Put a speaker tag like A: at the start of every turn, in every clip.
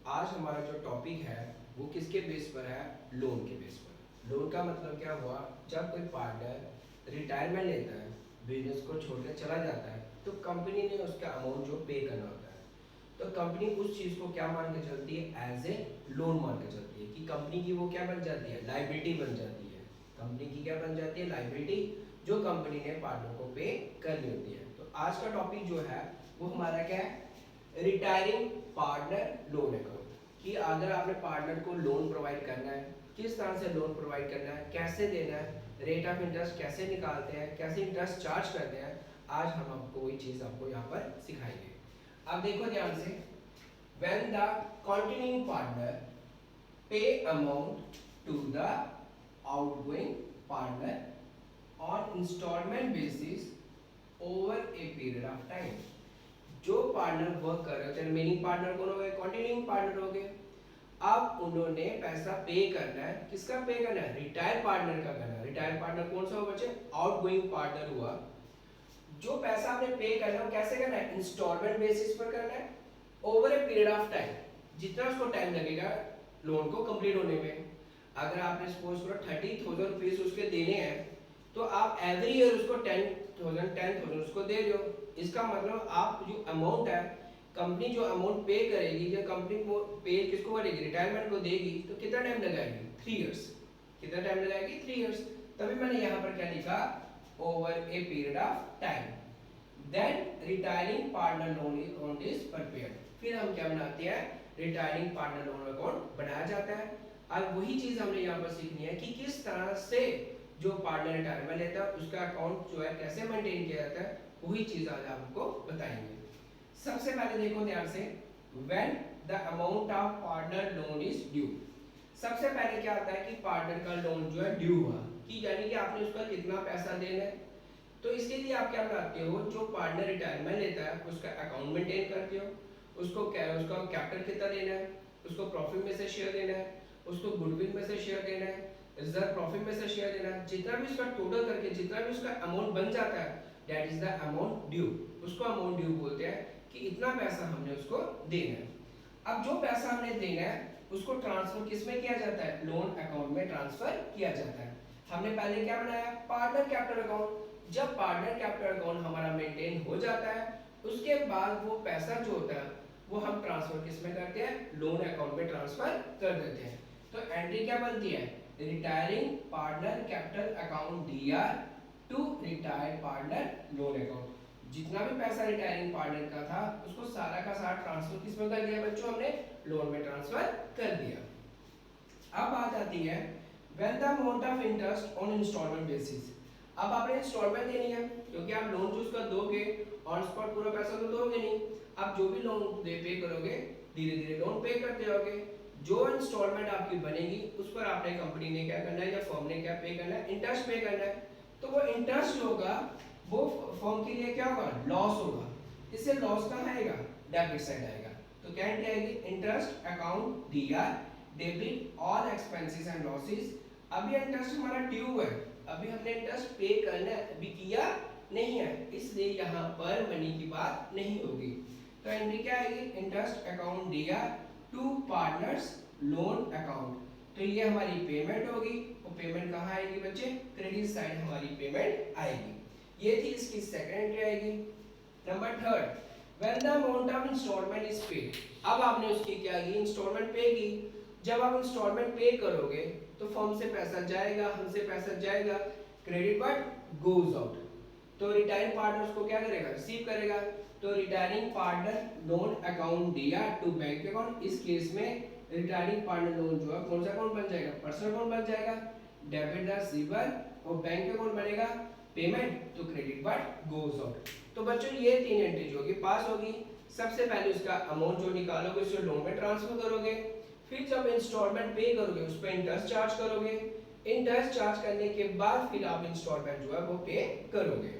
A: आज हमारा जो टॉपिक है वो किसके बेस पर है? लोन के बेस पर। लोन का मतलब क्या हुआ? जब कोई पार्टनर रिटायरमेंट लेता है, बिजनेस को छोड़कर चला जाता है, तो कंपनी ने उसका अमाउंट जो पे करना होता है, तो कंपनी उस चीज़ को क्या मान के चलती है? एज ए लोन मान के चलती है कि कंपनी की वो क्या बन जाती है? लाइबिलिटी बन जाती है। कंपनी की क्या बन जाती है? लाइबिलिटी, जो कंपनी ने पार्टनर को पे करनी होती है। तो आज का टॉपिक जो है वो हमारा क्या है? Retiring partner loan account. कि अगर आपने पार्टनर को लोन प्रोवाइड करना है, किस तरह से लोन प्रोवाइड करना है, कैसे देना है, रेट ऑफ इंटरेस्ट कैसे निकालते हैं, कैसे इंटरेस्ट चार्ज करते हैं, आज हम आपको वही चीज़ आपको यहाँ पर सिखाएंगे। अब देखो ध्यान से, when the continuing partner pay amount to the outgoing partner on installment basis over a period of time। जो पार्टनर वर्क कर रहे होते हैं, रिमेनिंग पार्टनर कौन हो गए? कंटिन्यूइंग पार्टनर हो गए। अब उन्होंने पैसा पे करना है, किसका पे करना है? रिटायर पार्टनर का करना है। रिटायर पार्टनर कौन सा हुआ बच्चे? आउटगोइंग पार्टनर हुआ। जो पैसा आपने पे करना है वो कैसे करना है? इंस्टॉलमेंट बेसिस पर करना है, over a period of time, जितना उसको टाइम लगेगा लोन को कंप्लीट होने में। अगर आपने सपोज करो 30,000 रुपीज उसके देने हैं, तो आप एवरी ईयर उसको 10,000 उसको दे दो। इसका मतलब आप जो अमाउंट है, कंपनी जो अमाउंट पे करेगी, जो कंपनी को पे किसको करेगी? रिटायरमेंट को देगी, तो कितना टाइम लगाएगी? 3 इयर्स। कितना टाइम लगाएगी? 3 इयर्स। तभी मैंने यहाँ पर क्या लिखा? Over a period of time, then retiring partner loan account is prepared. फिर हम क्या बनाते हैं? रिटायरिंग पार्टनर लोन अकाउंट बनाया जाता है। अब वही चीज हमने यहाँ पर सीखनी है कि किस तरह से जो पार्टनर रिटायरमेंट लेता है उसका अकाउंट जो है कैसे मेंटेन किया जाता है, वही चीज आज आपको बताएंगे। सबसे पहले देखो ध्यान से, when the amount of partner loan is due. सबसे पहले क्या आता है कि पार्टनर का लोन जो है ड्यू हुआ, कि यानी कि आपने उसका कितना पैसा देना है। तो इसके लिए आप क्या बनाते हो? जो पार्टनर रिटायरमेंट लेता है उसका अकाउंट मेंटेन करते हो, उसको उसका कैपिटल कितना देना है, उसको प्रॉफिट में से शेयर देना है, उसको गुडविल में से शेयर देना है, रिजर्व प्रॉफिट में से शेयर देना है। जितना भी उसका टोटल करके जितना भी उसका अमाउंट बन जाता है, that is the amount due. उसको अमाउंट ड्यू बोलते हैं कि इतना पैसा हमने उसको देना है। अब जो पैसा हमने देना है उसको ट्रांसफर किस में किया जाता है? लोन अकाउंट में ट्रांसफर किया जाता है। हमने पहले क्या बनाया? Partner capital account. जब पार्टनर कैपिटल अकाउंट हमारा मेंटेन हो जाता है, उसके बाद वो पैसा जो होता है वो हम ट्रांसफर किस में करते हैं? लोन अकाउंट में ट्रांसफर कर देते हैं। तो एंट्री क्या बनती है? Retiring partner capital account Dr to retired partner loan account. जितना भी पैसा रिटायरिंग पार्टनर का था उसको सारा का सारा ट्रांसफर किस में कर दिया बच्चों? हमने लोन में ट्रांसफर कर दिया। अब बात आती है when the amount of interest on instalment basis. अब आपने इंस्टॉलमेंट देनी है, क्योंकि आप लोन जो उसका दोगे ऑन स्पॉट पूरा पैसा तो दोगे नहीं। आप जो भी लोन पे करोगे धीरे धीरे लोन पे करते रहोगे। जो इंस्टॉलमेंट आपकी बनेगी उस पर आपने कंपनी ने क्या करना है या फर्म ने क्या पे करना है? इंटरेस्ट पे करना है। तो वो इंटरेस्ट होगा वो फर्म के लिए क्या होगा? लॉस होगा। इससे लॉस कहाँ आएगा? डेबिट साइड आएगा। तो क्या एंट्री आएगी? Interest account D R debit all expenses and losses. अभी इंटरेस्ट हमारा ड्यू है, अभी हमने इंटरेस्ट पे करना अभी किया नहीं है, इसलिए यहाँ पर मनी की बात नहीं होगी। तो एंट्री क्या आएगी? Interest account Dr to partners loan account. तो ये हमारी पेमेंट होगी, और पेमेंट कहाँ आएगी बच्चे? क्रेडिट साइड हमारी पेमेंट आएगी। ये थी इसकी सेकंड एंट्री आएगी। Number third, when the amount of instalment is paid. अब आपने उसकी क्या की? इंस्टॉलमेंट पे की। जब आप इंस्टॉलमेंट पे करोगे तो फर्म से पैसा जाएगा, हमसे पैसा जाएगा, क्रेडिट बट गोज आउट। तो रिटायरिंग पार्टनर उसको क्या करेगा? रिसीव करेगा। तो retiring partner loan account Dr to bank account. इस केस में रिटायरिंग पार्टनर लोन जो है कौन सा अकाउंट बन जाएगा? पर्सनल अकाउंट बन जाएगा। डेबिट द रिसीवर, और बैंक अकाउंट बनेगा पेमेंट, तो क्रेडिट बट गोज आउट। तो बच्चों ये तीन एंट्री जो होगी पास होगी। सबसे पहले उसका अमाउंट जो निकालोगे उसे लोन में ट्रांसफर करोगे, फिर जब इंस्टॉलमेंट पे करोगे उस पर इंटरेस्ट चार्ज करोगे, इंटरेस्ट चार्ज करने के बाद फिर आप इंस्टॉलमेंट जो है वो पे करोगे।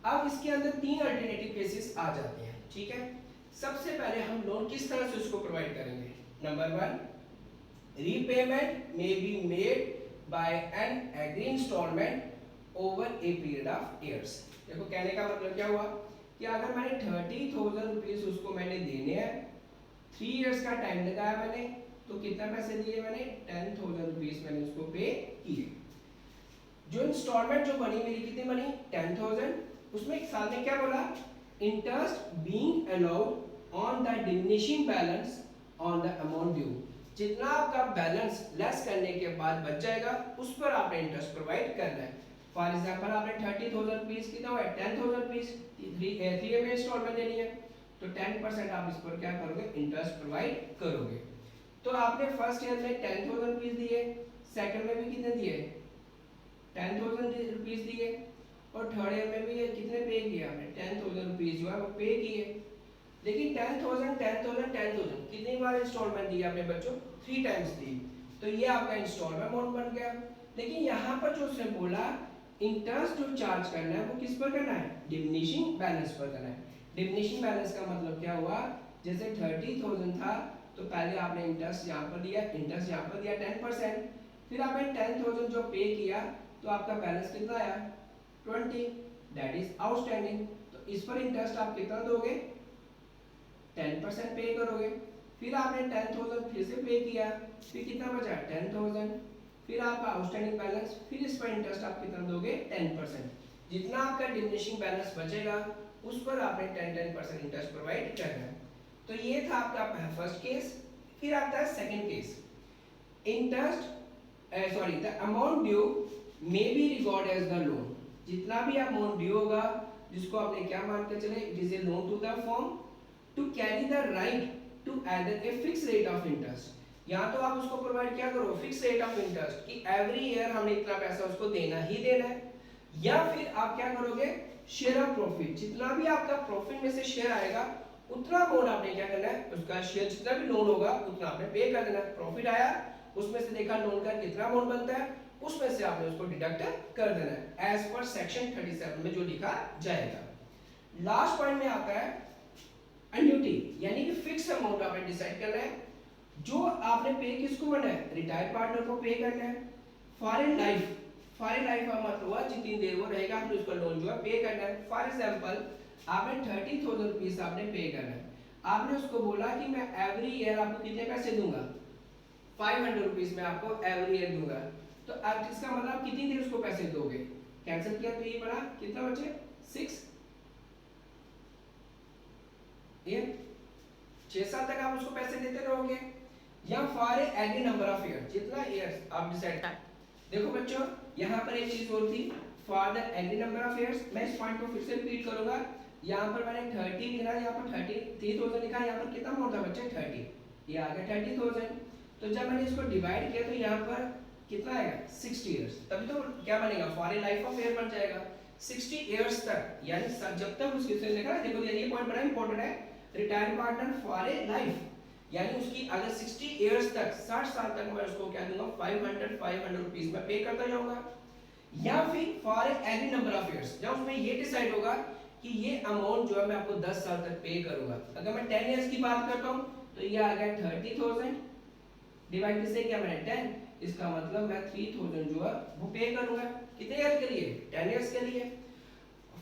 A: अब इसके अंदर तीन अल्टरनेटिव केसेस आ जाते हैं, ठीक है। सबसे पहले हम लोन किस तरह से उसको प्रोवाइड करेंगे? Number one, repayment may be made by an agree instalment over a period of years. देखो कहने का मतलब क्या हुआ कि अगर मैंने 30,000 रुपीज उसको मैंने देने हैं 3 इयर्स का टाइम लगाया मैंने, तो कितना पैसे दिए मैंने 10,000 रुपीज मैंने उसको पे किए। जो इंस्टॉलमेंट जो बनी मेरी कितनी बनी 10,000, उसमें एक साल में क्या बोला interest being allowed on the diminishing balance on the amount due, जितना आपका बैलेंस लेस करने के बाद बच जाएगा उस पर आपने इंटरेस्ट प्रोवाइड करना है। फॉर एग्जांपल आपने 30,000 रुपीज कितना हुआ 10,000 रुपीज 3 में इंस्टॉलमेंट देनी है, तो 10% आप इस पर क्या करोगे इंटरेस्ट प्रोवाइड करोगे। तो आपने फर्स्ट ईयर में 10,000 रुपीज दिए, सेकंड में भी कितने दिए 10,000 रुपीज दिए, और थर्ड ईयर में भी कितने पे किए आपने 10,000 रुपीज जो है वो पे किए। लेकिन 10,000 10,000 10,000 कितनी बार इंस्टॉलमेंट दी आपने बच्चों 3 टाइम्स दी, तो ये आपका इंस्टॉलमेंट अमाउंट बन गया। लेकिन यहाँ पर जो उसने बोला इंटरेस्ट जो चार्ज करना है वो किस पर करना है डिमिनिशिंग बैलेंस पर करना है। डिमिनिशिंग बैलेंस का मतलब क्या हुआ, जैसे 30,000 था तो पहले आपने इंटरेस्ट यहाँ पर दिया, इंटरेस्ट यहाँ पर दिया 10%, फिर आपने 10,000 जो पे किया तो आपका बैलेंस कितना आया 20, दैट इज आउटस्टैंडिंग। तो इस पर इंटरेस्ट आप कितना दोगे 10% पे करोगे, फिर आपने 10,000 फिर से पे किया, फिर कितना बचा 10,000, फिर आपका आउटस्टैंडिंग बैलेंस, फिर इस पर इंटरेस्ट आप कितना दोगे 10%। जितना आपका डिमिनिशिंग बैलेंस बचेगा उस पर आपने 10% इंटरेस्ट प्रोवाइड करना है। तो ये था आपका फर्स्ट केस। फिर आता है second case, interest sorry the amount due may be record as the loan, जितना भी अमाउंट ड्यू होगा जिसको आपने क्या मान के चले it is a loan to the firm to carry the right to एडर a fix rate of interest. या तो आप उसको प्रोवाइड क्या करो फिक्स रेट ऑफ इंटरेस्ट कि एवरी ईयर हमने इतना पैसा उसको देना ही देना है, या फिर आप क्या करोगे शेयर ऑफ प्रॉफिट, जितना भी आपका प्रॉफिट में से शेयर आएगा उतना अमाउंट आपने क्या करना है उसका शेयर जितना भी लोन होगा उतना आपने पे कर देना है। प्रॉफिट आया उसमें से देखा लोन का कितना अमाउंट बनता है उसमें से आपने उसको डिडक्ट कर देना है एज पर सेक्शन 37 में जो लिखा जाएगा। लास्ट पॉइंट में आता है एन्युटी, यानी कि फिक्स अमाउंट आपने डिसाइड करना है जो आपने पे किसको करना है रिटायर्ड पार्टनर को पे करना है। फॉर ए लाइफ का मतलब हुआ जितनी देर वो रहेगा आपने उसका लोन जो है पे करना है। फॉर एग्जांपल आपने 30,000 रुपीस आपने पे करना है, आपने उसको बोला कि मैं एवरी ईयर आपको कितने पैसे दूंगा 500 रुपीस मैं आपको एवरी ईयर दूंगा, तो अब इसका मतलब कितनी देर उसको पैसे दोगे, कैंसिल किया तो ये बड़ा कितना बचे 6 ईयर, 6 साल तक आप उसको पैसे देते रहोगे। या for any number of year, जितना ईयर्स आप डिसाइड। देखो बच्चों यहाँ पर एक चीज और थी for the any number of years, मैं इस पॉइंट को फिर से रिपीट करूंगा। यहाँ पर मैंने 30 लिखा, यहाँ पर 33,000 लिखा, यहाँ पर कितना अमाउंट था बच्चे 30, ये आ गया 30,000। तो जब मैंने इसको डिवाइड किया तो यहाँ पर कितना आएगा 60 इयर्स, तभी तो क्या बनेगा for a life of year बन जाएगा 60 इयर्स तक, यानी जब तक उसके से लिखा है। देखो ये पॉइंट बड़ा इंपॉर्टेंट है, retired partner for a life, यानी उसकी अगर 60 इयर्स तक 60 साल तक मैं उसको क्या दूंगा 500 रुपीस में पे करता जाऊंगा। या फिर for any number of years, जब उसमें ये डिसाइड होगा कि ये अमाउंट जो है मैं आपको 10 साल तक पे करूंगा। अगर मैं 10 इयर्स की बात करता हूं तो ये आ गया 30,000 डिवाइड किससे किया मैंने 10, इसका मतलब मैं 3,000 जो है वो पे करूंगा कितने ईयर के लिए 10 इयर्स के लिए।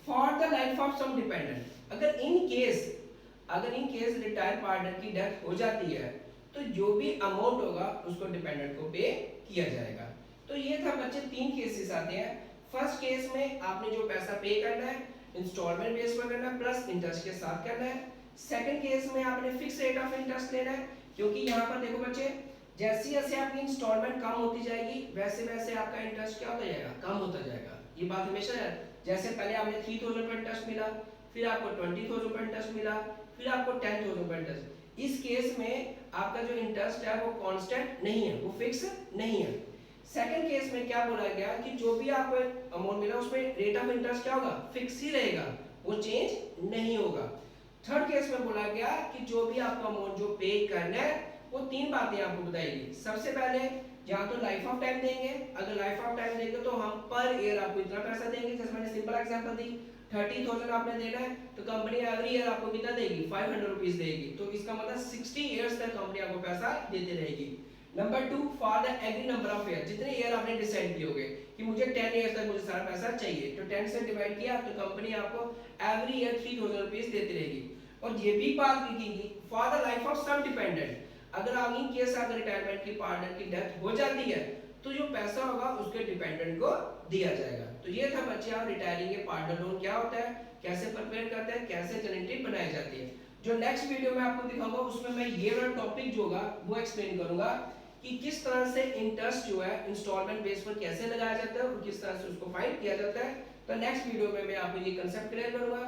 A: For the life of some dependent, अगर इन केस रिटायर्ड पार्टनर की डेथ हो जाती है तो जो भी अमाउंट होगा उसको डिपेंडेंट को पे किया जाएगा। तो ये था बच्चे 3 केसेस आते हैं। फर्स्ट केस में आपने जो पैसा पे करना है इंस्टॉलमेंट बेस पर करना है प्लस इंटरेस्ट के साथ करना है। सेकंड केस में आपने फिक्स रेट ऑफ इंटरेस्ट लेना है, क्योंकि यहाँ पर देखो बच्चे जैसे जैसे आपकी इंस्टॉलमेंट कम होती जाएगी वैसे वैसे आपका इंटरेस्ट क्या होता जाएगा कम होता जाएगा। ये बात हमेशा याद, जैसे पहले आपने 3,000 पर इंटरेस्ट मिला, फिर आपको 20,000 पर इंटरेस्ट मिला, फिर आपको 10,000 पर इंटरेस्ट। इस केस में आपका जो इंटरेस्ट है वो कांस्टेंट नहीं है, वो फिक्स नहीं है। सेकंड केस में क्या बोला गया कि जो भी आपको अमाउंट मिला उसमें रेट ऑफ इंटरेस्ट क्या होगा फिक्स ही रहेगा, वो चेंज नहीं होगा। थर्ड केस में बोला गया कि जो भी आपको अमाउंट जो पे करना है वो 3 बातें आपको बताएगी। सबसे पहले या तो लाइफ ऑफ टाइम देंगे, अगर लाइफ ऑफ टाइम देंगे तो हम पर ईयर आपको इतना पैसा देंगे, जैसे मैंने सिंपल एग्जांपल दी 30,000 आपने देना है तो कंपनी एवरी ईयर आपको कितना देगी 500 रुपीस देगी, तो इसका मतलब 60 इयर्स तक कंपनी आपको पैसा देती रहेगी। Number 2 for the agree number of year, जितने ईयर आपने डिसाइड किए होंगे कि मुझे 10 इयर्स तक मुझे सारा पैसा चाहिए तो 10 से डिवाइड किया तो कंपनी आपको एवरी ईयर 3,000 रुपीस देती रहेगी। और ये भी बात लिखी for the life of some dependent, अगर इन केस अगर रिटायरमेंट की पार्टनर की डेथ हो जाती है तो जो पैसा होगा उसके डिपेंडेंट को दिया जाएगा। तो ये था बच्चे आप रिटायरिंग के पार्टनर लोन क्या होता है, कैसे प्रिपेयर करते हैं, कैसे जनरेटरी बनाई जाती है। जो नेक्स्ट वीडियो में आपको दिखाऊंगा उसमें मैं ये वाला टॉपिक जो होगा वो एक्सप्लेन करूंगा कि किस तरह से इंटरेस्ट जो है इंस्टॉलमेंट बेस पर कैसे लगाया जाता है और किस तरह से उसको फाइंड किया जाता है। तो नेक्स्ट वीडियो में मैं आपको ये कांसेप्ट क्लियर करूंगा,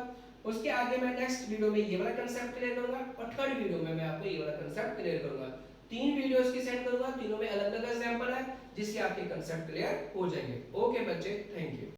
A: उसके आगे मैं नेक्स्ट वीडियो में ये वाला कांसेप्ट क्लियर करूंगा और थर्ड वीडियो में मैं आपको ये वाला कांसेप्ट क्लियर करूंगा। 3 वीडियोस की सेंड करूंगा, तीनों में अलग-अलग एग्जांपल है जिससे आपके कांसेप्ट क्लियर हो जाएंगे। ओके बच्चे, थैंक यू।